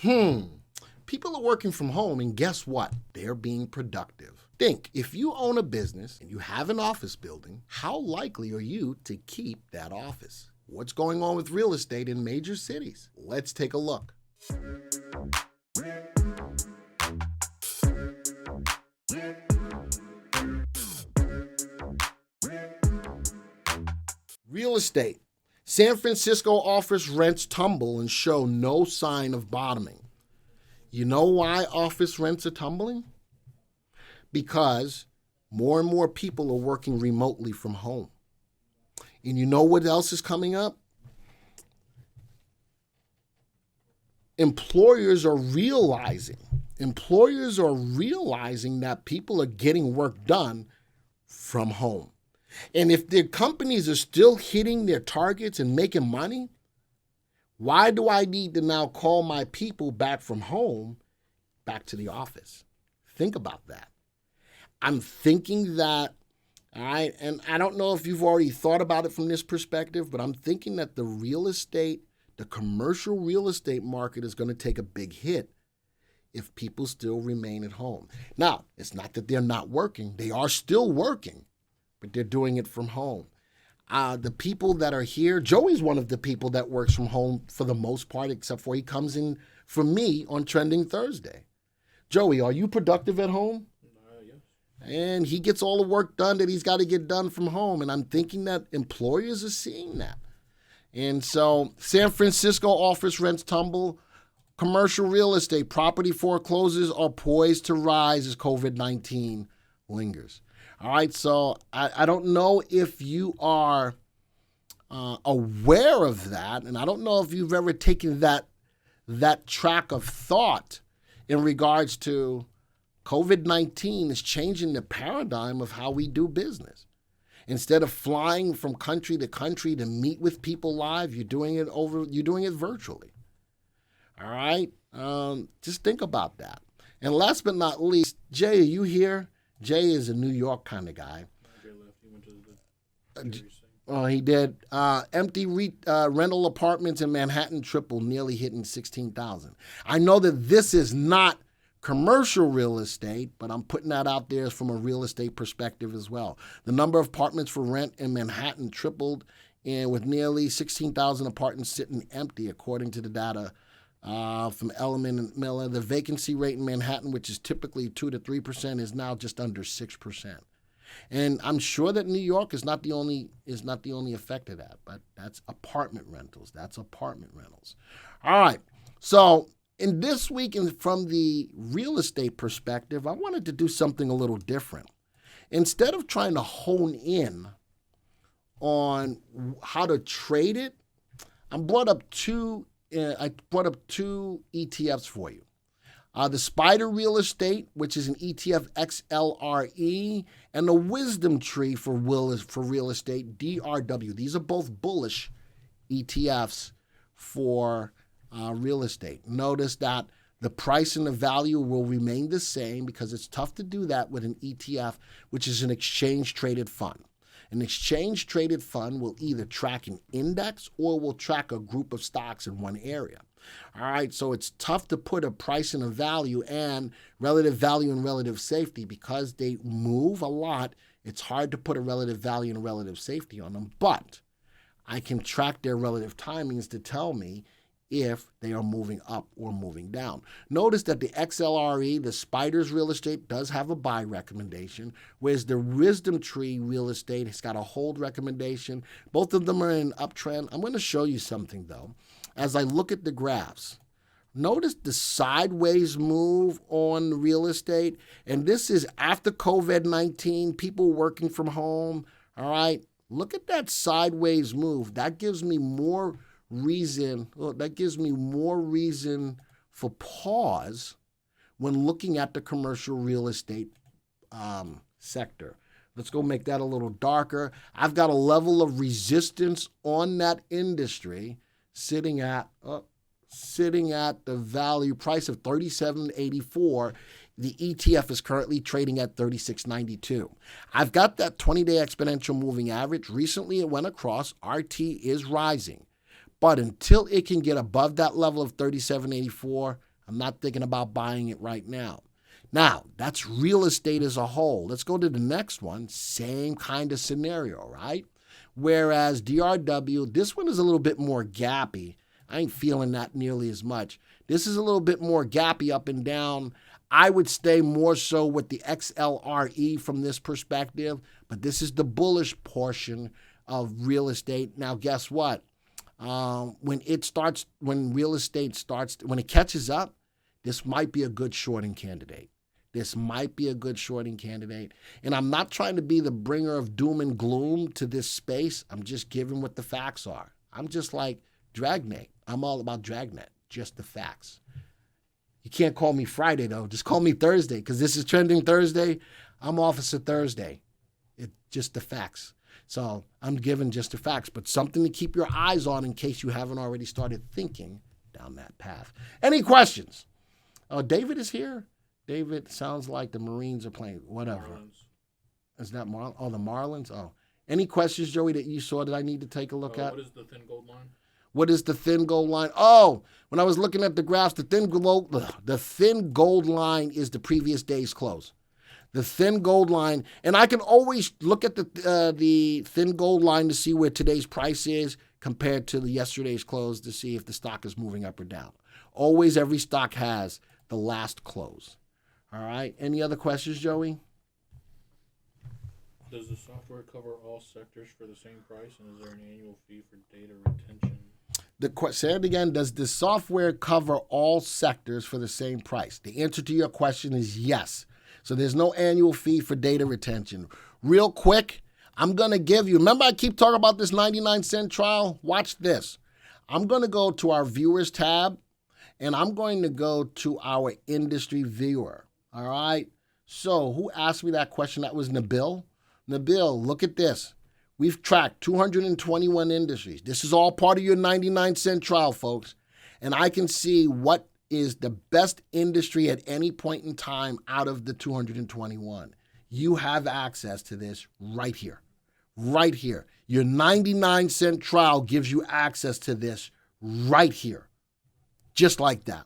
People are working from home, and guess what? They're being productive. Think, if you own a business and you have an office building, how likely are you to keep that office? What's going on with real estate in major cities? Let's take a look. Real estate. San Francisco office rents tumble and show no sign of bottoming. You know why office rents are tumbling? Because more and more people are working remotely from home. And you know what else is coming up? Employers are realizing that people are getting work done from home. And if their companies are still hitting their targets and making money, why do I need to now call my people back from home back to the office? Think about that. I'm thinking that, all right, and I don't know if you've already thought about it from this perspective, but I'm thinking that the commercial real estate market is going to take a big hit if people still remain at home. Now, it's not that they're not working. They are still working, but they're doing it from home. The people that are here, Joey's one of the people that works from home for the most part, except for he comes in for me on Trending Thursday. Joey, are you productive at home? Yes. And he gets all the work done that he's got to get done from home. And I'm thinking that employers are seeing that. And so San Francisco office rents tumble. Commercial real estate property foreclosures are poised to rise as COVID-19 lingers. All right, so I don't know if you are aware of that, and I don't know if you've ever taken that track of thought in regards to COVID-19 is changing the paradigm of how we do business. Instead of flying from country to country to meet with people live, you're doing it virtually. All right, just think about that. And last but not least, Jay, are you here? Jay is a New York kind of guy. Jay left. He went to the Oh, he did. Empty rental apartments in Manhattan tripled, nearly hitting 16,000. I know that this is not commercial real estate, but I'm putting that out there from a real estate perspective as well. The number of apartments for rent in Manhattan tripled, and with nearly 16,000 apartments sitting empty, according to the data from Elliman and Miller. The vacancy rate in Manhattan, which is typically 2 to 3%, is now just under 6%. And I'm sure that New York is not the only effect of that, but that's apartment rentals. All right. So in this week, from the real estate perspective, I wanted to do something a little different. Instead of trying to hone in on how to trade it, I brought up two ETFs for you. The Spider Real Estate, which is an ETF XLRE, and the WisdomTree for real estate, DRW. These are both bullish ETFs for real estate. Notice that the price and the value will remain the same because it's tough to do that with an ETF, which is an exchange-traded fund. An exchange-traded fund will either track an index or will track a group of stocks in one area. All right, so it's tough to put a price and a value and relative value and relative safety because they move a lot. It's hard to put a relative value and a relative safety on them, but I can track their relative timings to tell me if they are moving up or moving down. Notice that the XLRE, the Spiders Real Estate, does have a buy recommendation, whereas the WisdomTree Real Estate has got a hold recommendation. Both of them are in an uptrend. I'm going to show you something, though. As I look at the graphs, notice the sideways move on real estate, and this is after COVID-19, people working from home. All right, look at that sideways move. That gives me more reason for pause when looking at the commercial real estate sector. Let's go make that a little darker. I've got a level of resistance on that industry sitting at the value price of $37.84. The ETF is currently trading at $36.92. I've got that 20-day exponential moving average. Recently, it went across. RT is rising. But until it can get above that level of $37.84, I'm not thinking about buying it right now. Now, that's real estate as a whole. Let's go to the next one. Same kind of scenario, right? Whereas DRW, this one is a little bit more gappy. I ain't feeling that nearly as much. This is a little bit more gappy up and down. I would stay more so with the XLRE from this perspective, but this is the bullish portion of real estate. Now, guess what? When real estate starts, when it catches up, this might be a good shorting candidate. This might be a good shorting candidate. And I'm not trying to be the bringer of doom and gloom to this space. I'm just giving what the facts are. I'm just like Dragnet. I'm all about Dragnet, just the facts. You can't call me Friday, though. Just call me Thursday, because this is Trending Thursday. I'm Officer Thursday. It's just the facts. So I'm giving just the facts, but something to keep your eyes on in case you haven't already started thinking down that path. Any questions? Oh, David is here. David, sounds like the Marines are playing. Whatever. Marlins. Is that Marlins? Oh, the Marlins? Oh. Any questions, Joey, that you saw that I need to take a look at? What is the thin gold line? What is the thin gold line? Oh, when I was looking at the graphs, the thin gold line is the previous day's close. The thin gold line, and I can always look at the thin gold line to see where today's price is compared to yesterday's close to see if the stock is moving up or down. Always, every stock has the last close. All right. Any other questions, Joey? Does the software cover all sectors for the same price, and is there an annual fee for data retention? Say it again. Does the software cover all sectors for the same price? The answer to your question is yes. So there's no annual fee for data retention. Real quick, I'm going to give you, remember I keep talking about this 99-cent trial? Watch this. I'm going to go to our viewers tab, and I'm going to go to our industry viewer. All right. So who asked me that question? That was Nabil. Nabil, look at this. We've tracked 221 industries. This is all part of your 99-cent trial, folks. And I can see what is the best industry at any point in time out of the 221. You have access to this right here. Right here. Your 99-cent trial gives you access to this right here. Just like that.